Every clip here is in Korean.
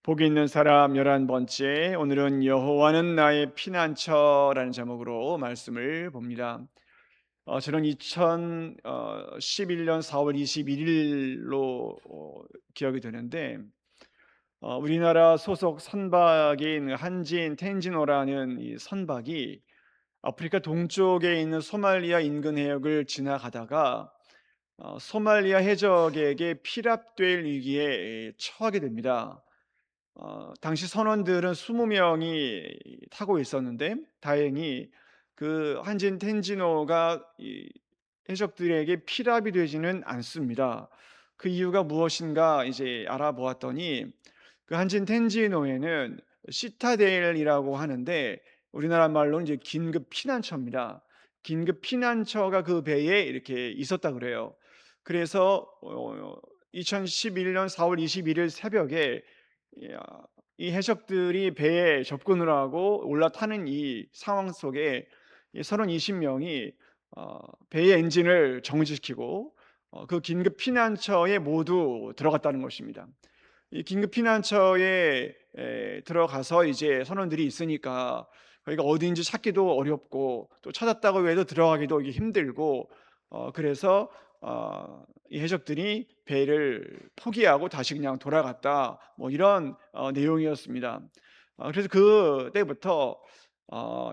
복이 있는 사람 11번째, 오늘은 여호와는 나의 피난처라는 제목으로 말씀을 봅니다. 저는 2011년 4월 21일로 기억이 되는데, 우리나라 소속 선박인 한진 텐지노라는 이 선박이 아프리카 동쪽에 있는 소말리아 인근 해역을 지나가다가 소말리아 해적에게 피랍될 위기에 처하게 됩니다. 당시 선원들은 20명이 타고 있었는데, 다행히 그 한진 텐지노가 이 해적들에게 피랍이 되지는 않습니다. 그 이유가 무엇인가 이제 알아보았더니, 그 한진 텐지노에는 시타델이라고 하는데, 우리나라 말로는 이제 긴급 피난처입니다. 긴급 피난처가 그 배에 이렇게 있었다 그래요. 그래서 2011년 4월 21일 새벽에 이 해적들이 배에 접근을 하고 올라타는 이 상황 속에 이 선원 20명이 배의 엔진을 정지시키고 그 긴급 피난처에 모두 들어갔다는 것입니다. 이 긴급 피난처에 들어가서 이제 선원들이 있으니까 거기가 어디인지 찾기도 어렵고, 또 찾았다고 해도 들어가기도 이게 힘들고, 그래서 이 해적들이 배를 포기하고 다시 그냥 돌아갔다, 뭐 이런 내용이었습니다. 그래서 그때부터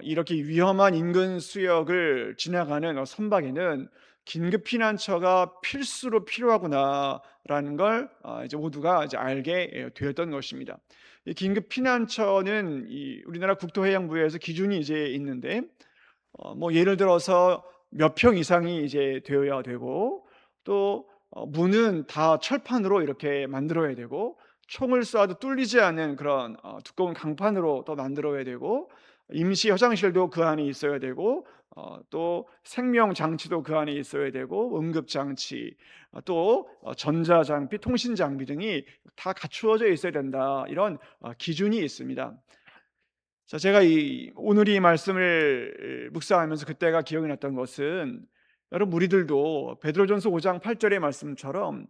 이렇게 위험한 인근 수역을 지나가는 선박에는 긴급 피난처가 필수로 필요하구나라는 걸 이제 모두가 이제 알게 되었던 것입니다. 이 긴급 피난처는 이 우리나라 국토해양부에서 기준이 이제 있는데, 뭐 예를 들어서 몇 평 이상이 이제 되어야 되고, 또 문은 다 철판으로 이렇게 만들어야 되고, 총을 쏴도 뚫리지 않는 그런 두꺼운 강판으로 또 만들어야 되고, 임시 화장실도 그 안에 있어야 되고, 또 생명 장치도 그 안에 있어야 되고, 응급 장치, 또 전자 장비, 통신 장비 등이 다 갖추어져 있어야 된다, 이런 기준이 있습니다. 자, 제가 오늘 이 말씀을 묵상하면서 그때가 기억이 났던 것은, 여러분 우리들도 베드로전서 5장 8절의 말씀처럼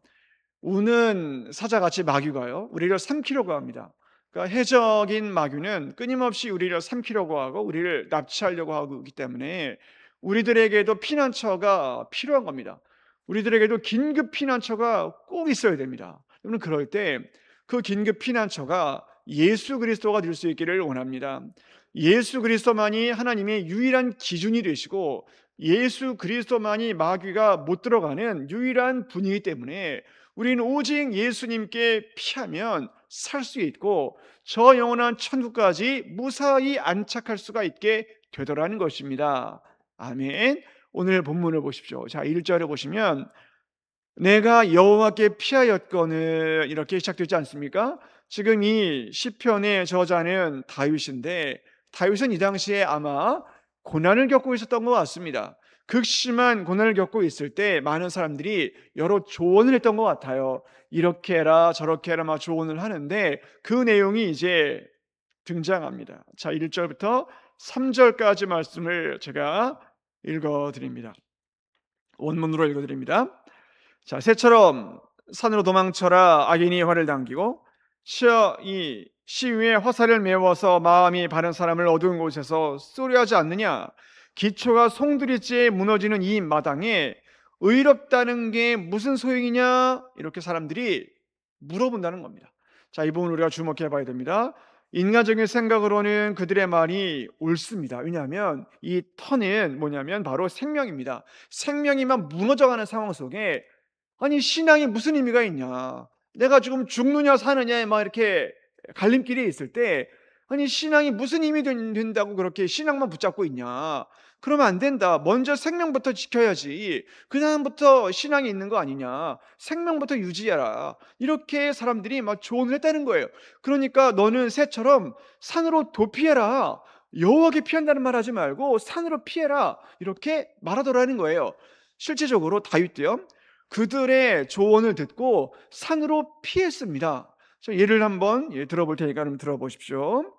우는 사자같이 마귀가요 우리를 삼키려고 합니다. 그러니까 해적인 마귀는 끊임없이 우리를 삼키려고 하고 우리를 납치하려고 하고 있기 때문에 우리들에게도 피난처가 필요한 겁니다. 우리들에게도 긴급 피난처가 꼭 있어야 됩니다. 여러분, 그럴 때 그 긴급 피난처가 예수 그리스도가 될 수 있기를 원합니다. 예수 그리스도만이 하나님의 유일한 기준이 되시고, 예수 그리스도만이 마귀가 못 들어가는 유일한 분이기 때문에 우리는 오직 예수님께 피하면 살 수 있고, 저 영원한 천국까지 무사히 안착할 수가 있게 되더라는 것입니다. 아멘. 오늘 본문을 보십시오. 자, 1절에 보시면 내가 여호와께 피하였거늘, 이렇게 시작되지 않습니까? 지금 이 시편의 저자는 다윗인데, 다윗은 이 당시에 아마 고난을 겪고 있었던 것 같습니다. 극심한 고난을 겪고 있을 때 많은 사람들이 여러 조언을 했던 것 같아요. 이렇게 해라 저렇게 해라 막 조언을 하는데, 그 내용이 이제 등장합니다. 자, 1절부터 3절까지 말씀을 제가 읽어드립니다. 원문으로 읽어드립니다. 자, 새처럼 산으로 도망쳐라. 악인이 활을 당기고 이 시위에 화살을 메워서 마음이 바른 사람을 어두운 곳에서 쏘려 하지 않느냐. 기초가 송두리째 무너지는 이 마당에 의롭다는 게 무슨 소용이냐, 이렇게 사람들이 물어본다는 겁니다. 자, 이 부분 우리가 주목해 봐야 됩니다. 인간적인 생각으로는 그들의 말이 옳습니다. 왜냐하면 이 터는 뭐냐면 바로 생명입니다. 생명이만 무너져가는 상황 속에, 아니 신앙이 무슨 의미가 있냐, 내가 지금 죽느냐 사느냐에 막 이렇게 갈림길에 있을 때, 아니 신앙이 무슨 힘이 된다고 그렇게 신앙만 붙잡고 있냐, 그러면 안 된다. 먼저 생명부터 지켜야지 그 다음부터 신앙이 있는 거 아니냐, 생명부터 유지해라, 이렇게 사람들이 막 조언을 했다는 거예요. 그러니까 너는 새처럼 산으로 도피해라, 여호와께 피한다는 말 하지 말고 산으로 피해라, 이렇게 말하더라는 거예요. 실제적으로 다윗도요, 그들의 조언을 듣고 산으로 피했습니다. 예를 한번 들어볼 테니까 여러분 들어보십시오.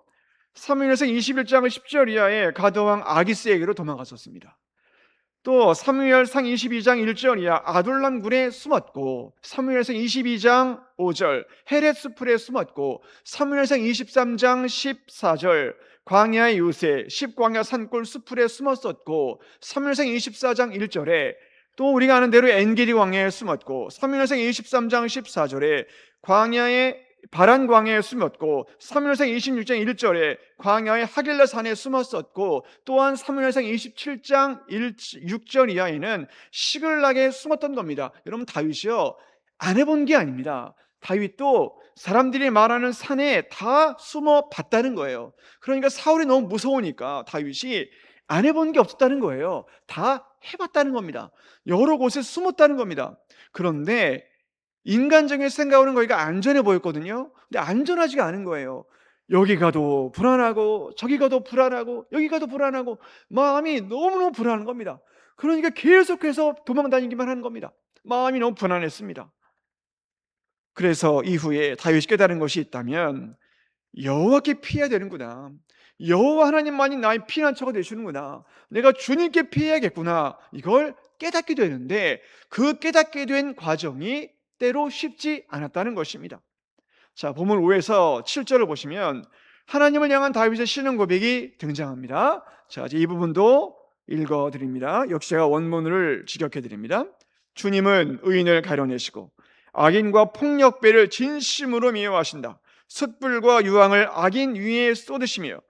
사무엘상 21장 10절 이하에 가드왕 아기스에게로 도망갔었습니다. 또 사무엘상 22장 1절이야 아둘람 굴에 숨었고, 사무엘상 22장 5절 헤렛스 풀에 숨었고, 사무엘상 23장 14절 광야의 요새 십광야 산골 수풀에 숨었었고, 사무엘상 24장 1절에 또 우리가 아는 대로 엔게디 광야에 숨었고, 사무엘상 23장 14절에 광야의 바란 광야에 숨었고, 사무엘상 26장 1절에 광야의 하길라 산에 숨었었고, 또한 사무엘상 27장 6절 이하에는 시글락에 숨었던 겁니다. 여러분, 다윗이요 안 해본 게 아닙니다. 다윗도 사람들이 말하는 산에 다 숨어 봤다는 거예요. 그러니까 사울이 너무 무서우니까 다윗이 안 해본 게 없었다는 거예요. 다 해봤다는 겁니다. 여러 곳에 숨었다는 겁니다. 그런데 인간적인 생각으로는 거기가 안전해 보였거든요. 근데 안전하지가 않은 거예요. 여기 가도 불안하고 저기 가도 불안하고 여기 가도 불안하고 마음이 너무너무 불안한 겁니다. 그러니까 계속해서 도망다니기만 하는 겁니다. 마음이 너무 불안했습니다. 그래서 이후에 다윗이 깨달은 것이 있다면 여호와께 피해야 되는구나, 여호와 하나님만이 나의 피난처가 되시는구나, 내가 주님께 피해야겠구나, 이걸 깨닫게 되는데 그 깨닫게 된 과정이 때로 쉽지 않았다는 것입니다. 자, 본문 5에서 7절을 보시면 하나님을 향한 다윗의 신앙 고백이 등장합니다. 자, 이제 이 부분도 읽어드립니다. 역시 제가 원문을 직역해드립니다. 주님은 의인을 가려내시고 악인과 폭력배를 진심으로 미워하신다. 숯불과 유황을 악인 위에 쏟으시며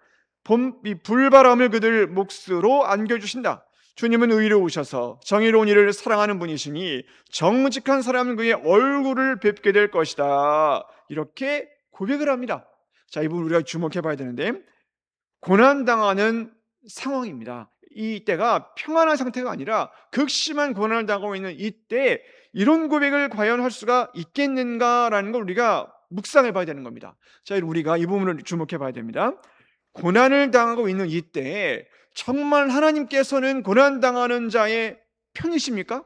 불바람을 그들 몫으로 안겨주신다. 주님은 의로우셔서 정의로운 이를 사랑하는 분이시니 정직한 사람은 그의 얼굴을 뵙게 될 것이다. 이렇게 고백을 합니다. 자, 이 부분 우리가 주목해 봐야 되는데, 고난당하는 상황입니다. 이때가 평안한 상태가 아니라 극심한 고난을 당하고 있는 이때 이런 고백을 과연 할 수가 있겠는가라는 걸 우리가 묵상해 봐야 되는 겁니다. 자, 우리가 이 부분을 주목해 봐야 됩니다. 고난을 당하고 있는 이때 정말 하나님께서는 고난당하는 자의 편이십니까?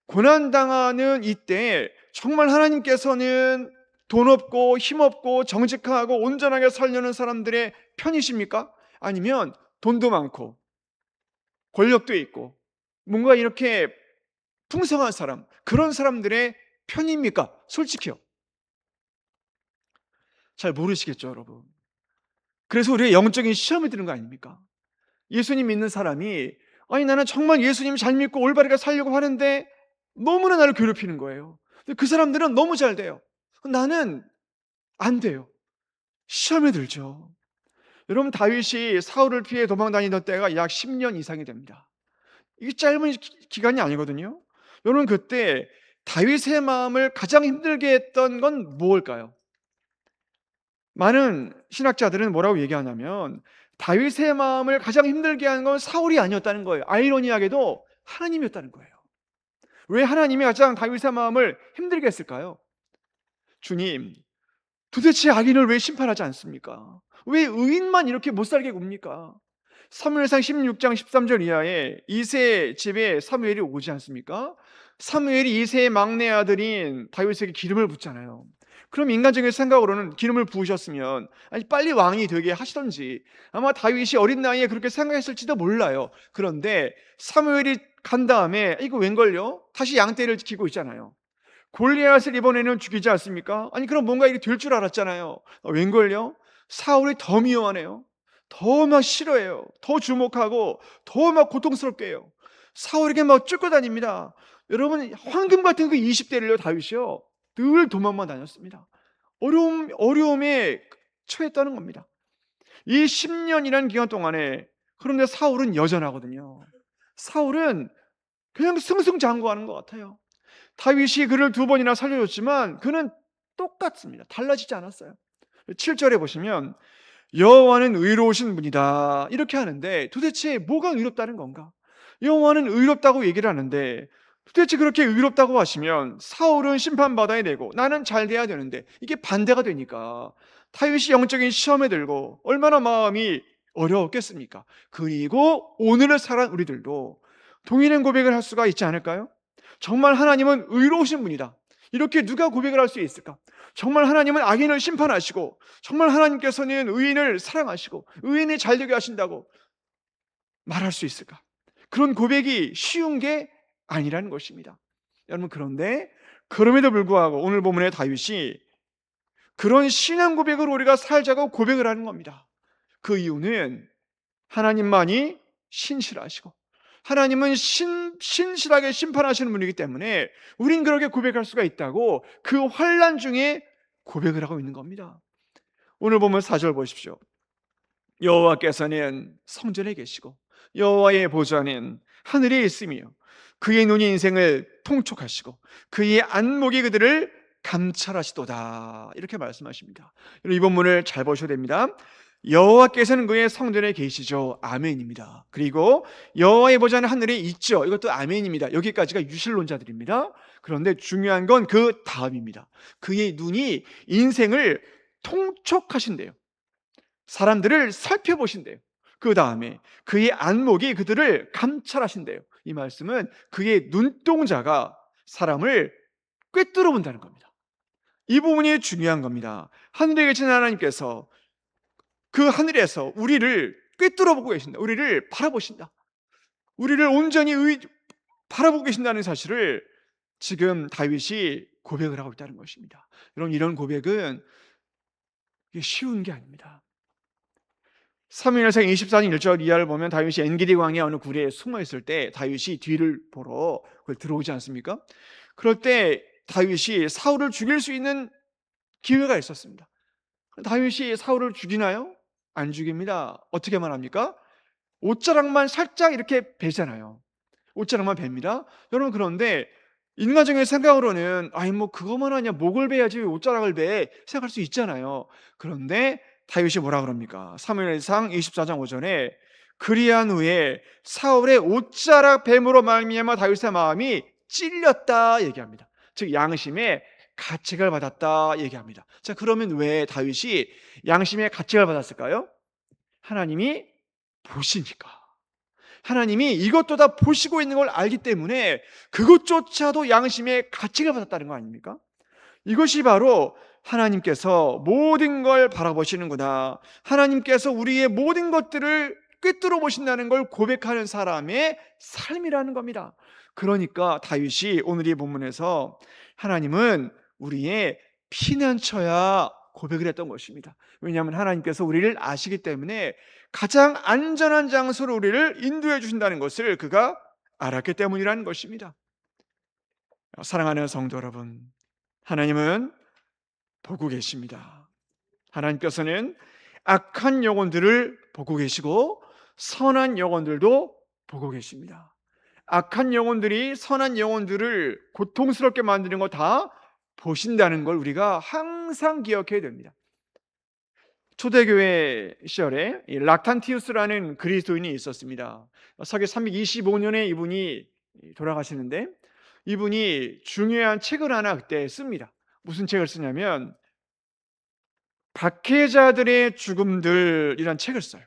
고난당하는 이때 정말 하나님께서는 돈 없고 힘 없고 정직하고 온전하게 살려는 사람들의 편이십니까? 아니면 돈도 많고 권력도 있고 뭔가 이렇게 풍성한 사람, 그런 사람들의 편입니까? 솔직히요, 잘 모르시겠죠, 여러분. 그래서 우리가 영적인 시험이 드는 거 아닙니까? 예수님 믿는 사람이 아니 나는 정말 예수님 잘 믿고 올바르게 살려고 하는데 너무나 나를 괴롭히는 거예요. 그 사람들은 너무 잘 돼요. 나는 안 돼요. 시험에 들죠. 여러분, 다윗이 사울을 피해 도망다니던 때가 약 10년 이상이 됩니다. 이게 짧은 기간이 아니거든요. 여러분, 그때 다윗의 마음을 가장 힘들게 했던 건 무엇일까요? 많은 신학자들은 뭐라고 얘기하냐면 다윗의 마음을 가장 힘들게 한 건 사울이 아니었다는 거예요. 아이러니하게도 하나님이었다는 거예요. 왜 하나님이 가장 다윗의 마음을 힘들게 했을까요? 주님, 도대체 악인을 왜 심판하지 않습니까? 왜 의인만 이렇게 못살게 굽니까? 사무엘상 16장 13절 이하에 이새의 집에 사무엘이 오지 않습니까? 사무엘이 이새의 막내 아들인 다윗에게 기름을 붓잖아요. 그럼 인간적인 생각으로는 기름을 부으셨으면 아니 빨리 왕이 되게 하시던지, 아마 다윗이 어린 나이에 그렇게 생각했을지도 몰라요. 그런데 사무엘이 간 다음에 이거 웬걸요? 다시 양떼를 지키고 있잖아요. 골리앗을 이번에는 죽이지 않습니까? 아니 그럼 뭔가 이게 될 줄 알았잖아요. 웬걸요? 사울이 더 미워하네요. 더 막 싫어해요. 더 주목하고 더 막 고통스럽게 해요. 사울에게 막 쫓고 다닙니다. 여러분, 황금 같은 그 20대를요 다윗이요 늘 도망만 다녔습니다. 어려움에 처했다는 겁니다. 이 10년이라는 기간 동안에. 그런데 사울은 여전하거든요. 사울은 그냥 승승장구하는 것 같아요. 다윗이 그를 2번이나 살려줬지만 그는 똑같습니다. 달라지지 않았어요. 7절에 보시면 여호와는 의로우신 분이다 이렇게 하는데 도대체 뭐가 의롭다는 건가? 여호와는 의롭다고 얘기를 하는데 도대체 그렇게 의롭다고 하시면 사울은 심판받아야 되고 나는 잘 돼야 되는데 이게 반대가 되니까 다윗이 영적인 시험에 들고 얼마나 마음이 어려웠겠습니까? 그리고 오늘을 살아온 우리들도 동일한 고백을 할 수가 있지 않을까요? 정말 하나님은 의로우신 분이다, 이렇게 누가 고백을 할 수 있을까? 정말 하나님은 악인을 심판하시고 정말 하나님께서는 의인을 사랑하시고 의인이 잘되게 하신다고 말할 수 있을까? 그런 고백이 쉬운 게 아니라는 것입니다. 여러분, 그런데 그럼에도 불구하고 오늘 본문의 다윗이 그런 신앙 고백을 우리가 살자고 고백을 하는 겁니다. 그 이유는 하나님만이 신실하시고 하나님은 신실하게 심판하시는 분이기 때문에 우린 그렇게 고백할 수가 있다고 그 환난 중에 고백을 하고 있는 겁니다. 오늘 보면 4절 보십시오. 여호와께서는 성전에 계시고 여호와의 보좌는 하늘에 있으며 그의 눈이 인생을 통촉하시고 그의 안목이 그들을 감찰하시도다, 이렇게 말씀하십니다. 이 본문을 잘 보셔야 됩니다. 여호와께서는 그의 성전에 계시죠. 아멘입니다. 그리고 여호와의 보좌는 하늘에 있죠. 이것도 아멘입니다. 여기까지가 유실론자들입니다. 그런데 중요한 건 그 다음입니다. 그의 눈이 인생을 통촉하신대요. 사람들을 살펴보신대요. 그 다음에 그의 안목이 그들을 감찰하신대요. 이 말씀은 그의 눈동자가 사람을 꿰뚫어 본다는 겁니다. 이 부분이 중요한 겁니다. 하늘에 계신 하나님께서 그 하늘에서 우리를 꿰뚫어 보고 계신다. 우리를 바라보신다. 우리를 온전히 바라보고 계신다는 사실을 지금 다윗이 고백을 하고 있다는 것입니다. 여러분, 이런 고백은 쉬운 게 아닙니다. 사무엘상 24장 1절 이하를 보면 다윗이 엔게디 광야 어느 굴에 숨어 있을 때 다윗이 뒤를 보러 그걸 들어오지 않습니까? 그럴 때 다윗이 사울을 죽일 수 있는 기회가 있었습니다. 다윗이 사울을 죽이나요? 안 죽입니다. 어떻게만 합니까? 옷자락만 살짝 이렇게 베잖아요. 옷자락만 벨니다. 여러분, 그런데 인간적인 생각으로는 뭐 그거만 하냐, 목을 베야지 왜 옷자락을 배, 생각할 수 있잖아요. 그런데 다윗이 뭐라 그럽니까? 사무엘상 24장 5절에 그리한 후에 사울의 옷자락 뱀으로 말미암아 다윗의 마음이 찔렸다 얘기합니다. 즉 양심의 가책을 받았다 얘기합니다. 자, 그러면 왜 다윗이 양심의 가책을 받았을까요? 하나님이 보시니까. 하나님이 이것도 다 보시고 있는 걸 알기 때문에 그것조차도 양심의 가책을 받았다는 거 아닙니까? 이것이 바로 하나님께서 모든 걸 바라보시는구나, 하나님께서 우리의 모든 것들을 꿰뚫어 보신다는 걸 고백하는 사람의 삶이라는 겁니다. 그러니까 다윗이 오늘 이 본문에서 하나님은 우리의 피난처야 고백을 했던 것입니다. 왜냐하면 하나님께서 우리를 아시기 때문에 가장 안전한 장소로 우리를 인도해 주신다는 것을 그가 알았기 때문이라는 것입니다. 사랑하는 성도 여러분, 하나님은 보고 계십니다. 하나님께서는 악한 영혼들을 보고 계시고 선한 영혼들도 보고 계십니다. 악한 영혼들이 선한 영혼들을 고통스럽게 만드는 거 다 보신다는 걸 우리가 항상 기억해야 됩니다. 초대교회 시절에 락탄티우스라는 그리스도인이 있었습니다. 서기 325년에 이분이 돌아가시는데 이분이 중요한 책을 하나 그때 씁니다. 무슨 책을 쓰냐면 박해자들의 죽음들이란 책을 써요.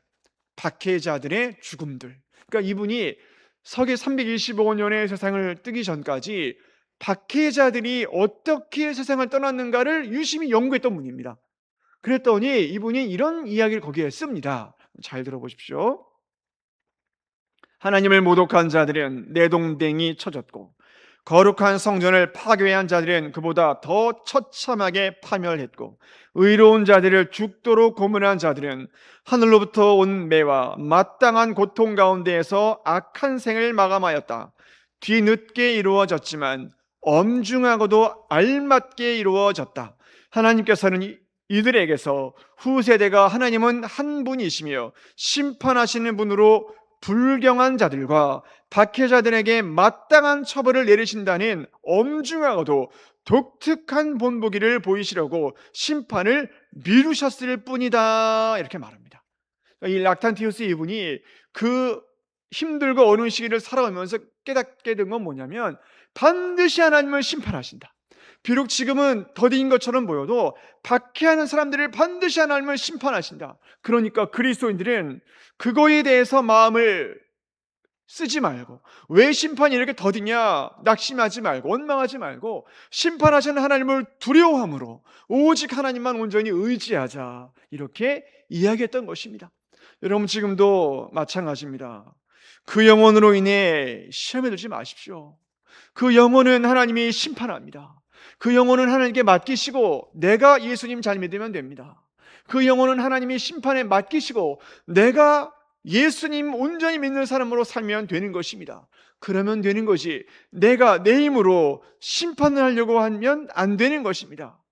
박해자들의 죽음들. 그러니까 이분이 서기 325년에 세상을 뜨기 전까지 박해자들이 어떻게 세상을 떠났는가를 유심히 연구했던 분입니다. 그랬더니 이분이 이런 이야기를 거기에 씁니다. 잘 들어보십시오. 하나님을 모독한 자들은 내동댕이 쳐졌고 거룩한 성전을 파괴한 자들은 그보다 더 처참하게 파멸했고 의로운 자들을 죽도록 고문한 자들은 하늘로부터 온 매와 마땅한 고통 가운데에서 악한 생을 마감하였다. 뒤늦게 이루어졌지만 엄중하고도 알맞게 이루어졌다. 하나님께서는 이들에게서 후세대가 하나님은 한 분이시며 심판하시는 분으로 불경한 자들과 박해자들에게 마땅한 처벌을 내리신다는 엄중하고도 독특한 본보기를 보이시려고 심판을 미루셨을 뿐이다, 이렇게 말합니다. 이 락탄티우스 이분이 그 힘들고 어려운 시기를 살아가면서 깨닫게 된 건 뭐냐면 반드시 하나님은 심판하신다. 비록 지금은 더딘 것처럼 보여도 박해하는 사람들을 반드시 하나님은 심판하신다. 그러니까 그리스도인들은 그거에 대해서 마음을 쓰지 말고, 왜 심판이 이렇게 더디냐 낙심하지 말고 원망하지 말고 심판하시는 하나님을 두려워함으로 오직 하나님만 온전히 의지하자, 이렇게 이야기했던 것입니다. 여러분, 지금도 마찬가지입니다. 그 영혼으로 인해 시험에 들지 마십시오. 그 영혼은 하나님이 심판합니다. 그 영혼은 하나님께 맡기시고 내가 예수님 잘 믿으면 됩니다. 그 영혼은 하나님이 심판에 맡기시고 내가 예수님 온전히 믿는 사람으로 살면 되는 것입니다. 그러면 되는 것이, 내가 내 힘으로 심판을 하려고 하면 안 되는 것입니다.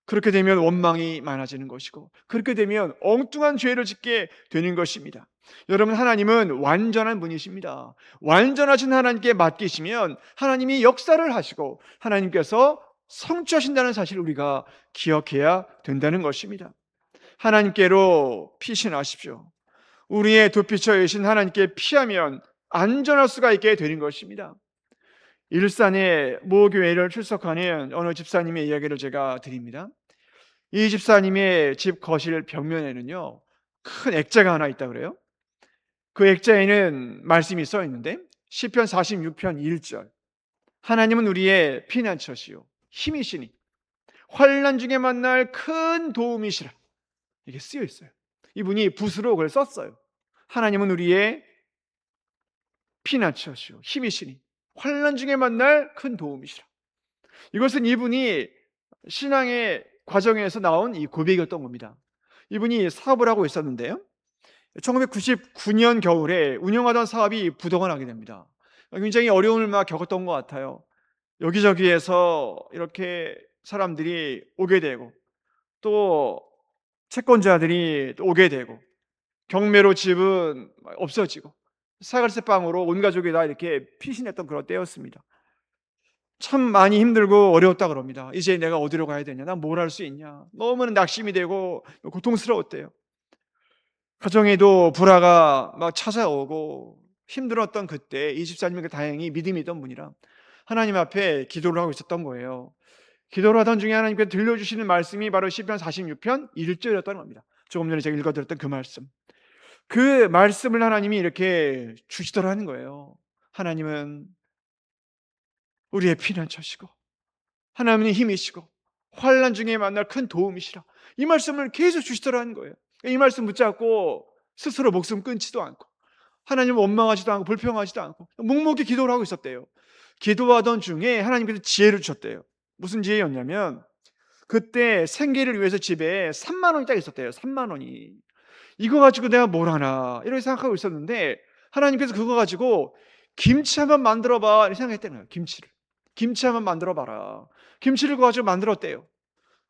그렇게 되면 원망이 많아지는 것이고, 그렇게 되면 엉뚱한 죄를 짓게 되는 것입니다. 여러분, 하나님은 완전한 분이십니다. 완전하신 하나님께 맡기시면 하나님이 역사를 하시고 하나님께서 성취하신다는 사실을 우리가 기억해야 된다는 것입니다. 하나님께로 피신하십시오. 우리의 도피처이신 하나님께 피하면 안전할 수가 있게 되는 것입니다. 일산의 모 교회를 출석하는 어느 집사님의 이야기를 제가 드립니다. 이 집사님의 집 거실 벽면에는요, 큰 액자가 하나 있다 그래요. 그 액자에는 말씀이 써 있는데, 시편 46편 1절, 하나님은 우리의 피난처시요 힘이시니 환난 중에 만날 큰 도움이시라, 이게 쓰여 있어요. 이분이 붓으로 그걸 썼어요. 하나님은 우리의 피난처시요 힘이시니 환난 중에 만날 큰 도움이시라. 이것은 이분이 신앙의 과정에서 나온 이 고백이었던 겁니다. 이분이 사업을 하고 있었는데요, 1999년 겨울에 운영하던 사업이 부도가 나게 됩니다. 굉장히 어려움을 막 겪었던 것 같아요. 여기저기에서 이렇게 사람들이 오게 되고, 또 채권자들이 또 오게 되고, 경매로 집은 없어지고, 사갈세방으로 온 가족이 다 이렇게 피신했던 그런 때였습니다. 참 많이 힘들고 어려웠다 그럽니다. 이제 내가 어디로 가야 되냐, 난 뭘 할 수 있냐, 너무나 낙심이 되고 고통스러웠대요. 가정에도 불화가 막 찾아오고 힘들었던 그때 이 집사님은 다행히 믿음이 있던 분이라 하나님 앞에 기도를 하고 있었던 거예요. 기도를 하던 중에 하나님께서 들려주시는 말씀이 바로 시편 46편 1절이었다는 겁니다. 조금 전에 제가 읽어드렸던 그 말씀, 그 말씀을 하나님이 이렇게 주시더라는 거예요. 하나님은 우리의 피난처시고 하나님의 힘이시고 환난 중에 만날 큰 도움이시라, 이 말씀을 계속 주시더라는 거예요. 이 말씀 붙잡고 스스로 목숨 끊지도 않고, 하나님을 원망하지도 않고 불평하지도 않고 묵묵히 기도를 하고 있었대요. 기도하던 중에 하나님께서 지혜를 주셨대요. 무슨 지혜였냐면, 그때 생계를 위해서 집에 3만 원이 딱 있었대요. 3만 원이. 이거 가지고 내가 뭘 하나 이렇게 생각하고 있었는데, 하나님께서 그거 가지고 김치 한번 만들어봐 이렇게 생각했다는 거예요. 김치 한번 만들어봐라. 김치를 그거 가지고 만들었대요.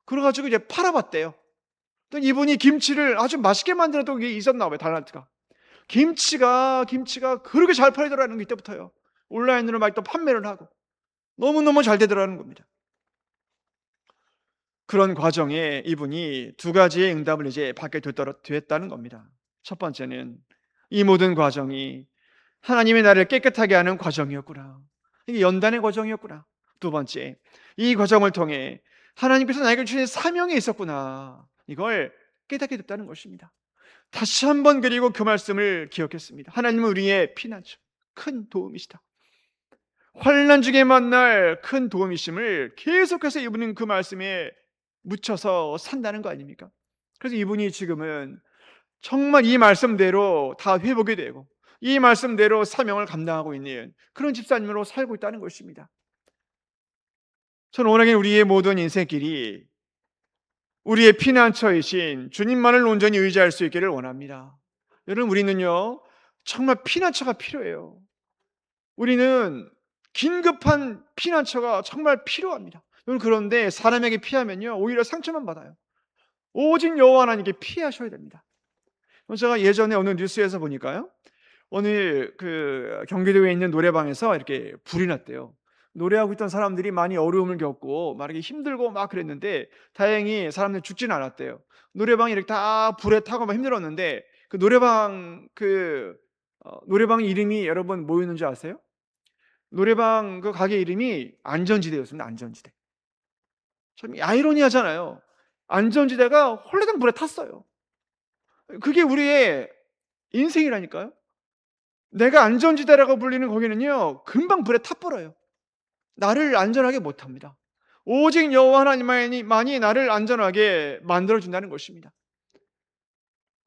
그래가지고 이제 팔아봤대요. 또 이분이 김치를 아주 맛있게 만들었던 게 있었나 봐요. 달란트가. 김치가 그렇게 잘 팔리더라는 게 이때부터요. 온라인으로 막 또 판매를 하고 너무너무 잘 되더라는 겁니다. 그런 과정에 이분이 두 가지의 응답을 이제 받게 됐다는 겁니다. 첫 번째는 이 모든 과정이 하나님의 나를 깨끗하게 하는 과정이었구나, 이게 연단의 과정이었구나. 두 번째, 이 과정을 통해 하나님께서 나에게 주신 사명이 있었구나, 이걸 깨닫게 됐다는 것입니다. 다시 한번 그리고 그 말씀을 기억했습니다. 하나님은 우리의 피난처, 큰 도움이시다. 환난 중에 만날 큰 도움이심을 계속해서 이분은 그 말씀에 묻혀서 산다는 거 아닙니까? 그래서 이분이 지금은 정말 이 말씀대로 다 회복이 되고 이 말씀대로 사명을 감당하고 있는 그런 집사님으로 살고 있다는 것입니다. 저는 오늘의 우리의 모든 인생길이 우리의 피난처이신 주님만을 온전히 의지할 수 있기를 원합니다. 여러분, 우리는요 정말 피난처가 필요해요. 우리는 긴급한 피난처가 정말 필요합니다. 여러분, 그런데 사람에게 피하면요 오히려 상처만 받아요. 오직 여호와 하나님께 피하셔야 됩니다. 제가 예전에 어느 뉴스에서 보니까요, 어느 그 경기도에 있는 노래방에서 이렇게 불이 났대요. 노래하고 있던 사람들이 많이 어려움을 겪고 막 이렇게 힘들고 막 그랬는데 다행히 사람들 죽지는 않았대요. 노래방이 이렇게 다 불에 타고 막 힘들었는데 그 노래방 이름이 여러분 뭐였는지 아세요? 노래방 그 가게 이름이 안전지대였습니다. 안전지대. 참 아이러니하잖아요. 안전지대가 홀라당 불에 탔어요. 그게 우리의 인생이라니까요. 내가 안전지대라고 불리는 거기는요 금방 불에 타버려요. 나를 안전하게 못합니다. 오직 여호와 하나님만이 나를 안전하게 만들어준다는 것입니다.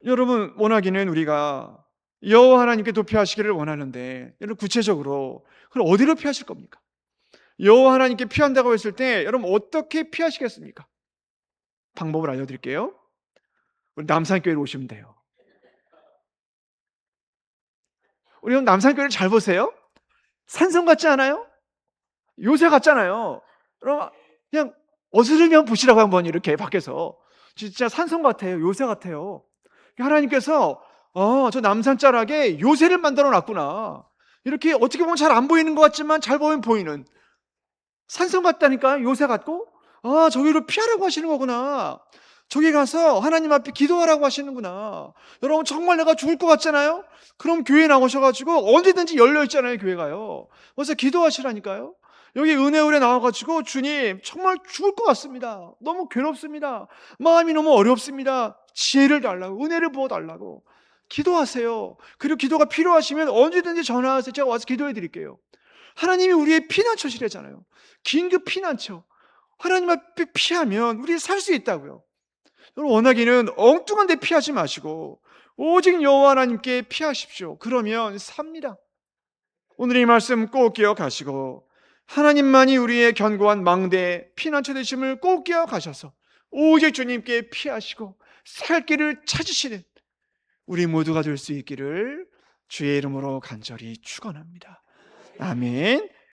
여러분, 원하기는 우리가 여호와 하나님께 피하시기를 원하는데 여러분 구체적으로 그럼 어디로 피하실 겁니까? 여호와 하나님께 피한다고 했을 때 여러분 어떻게 피하시겠습니까? 방법을 알려드릴게요. 우리 남산교회로 오시면 돼요. 우리 형 남산교회를 잘 보세요. 산성 같지 않아요? 요새 같잖아요. 그럼 그냥 어스르면 보시라고 한번 이렇게 밖에서 진짜 산성 같아요. 요새 같아요. 하나님께서 저 남산 자락에 요새를 만들어 놨구나. 이렇게 어떻게 보면 잘 안 보이는 것 같지만 잘 보면 보이는 산성 같다니까요. 요새 같고 저기로 피하라고 하시는 거구나. 저기 가서 하나님 앞에 기도하라고 하시는구나. 여러분 정말 내가 죽을 것 같잖아요. 그럼 교회 나오셔가지고 언제든지 열려 있잖아요. 교회가요. 그래서 기도하시라니까요. 여기 은혜울에 나와가지고 주님 정말 죽을 것 같습니다. 너무 괴롭습니다. 마음이 너무 어렵습니다. 지혜를 달라고 은혜를 부어달라고 기도하세요. 그리고 기도가 필요하시면 언제든지 전화하세요. 제가 와서 기도해 드릴게요. 하나님이 우리의 피난처시래잖아요. 긴급 피난처. 하나님 앞에 피하면 우리 살 수 있다고요. 여러분 원하기는 엉뚱한 데 피하지 마시고 오직 여호와 하나님께 피하십시오. 그러면 삽니다. 오늘 이 말씀 꼭 기억하시고 하나님만이 우리의 견고한 망대 피난처 되심을 꼭 기억하셔서 오직 주님께 피하시고 살 길을 찾으시는 우리 모두가 될 수 있기를 주의 이름으로 간절히 축원합니다. 아멘.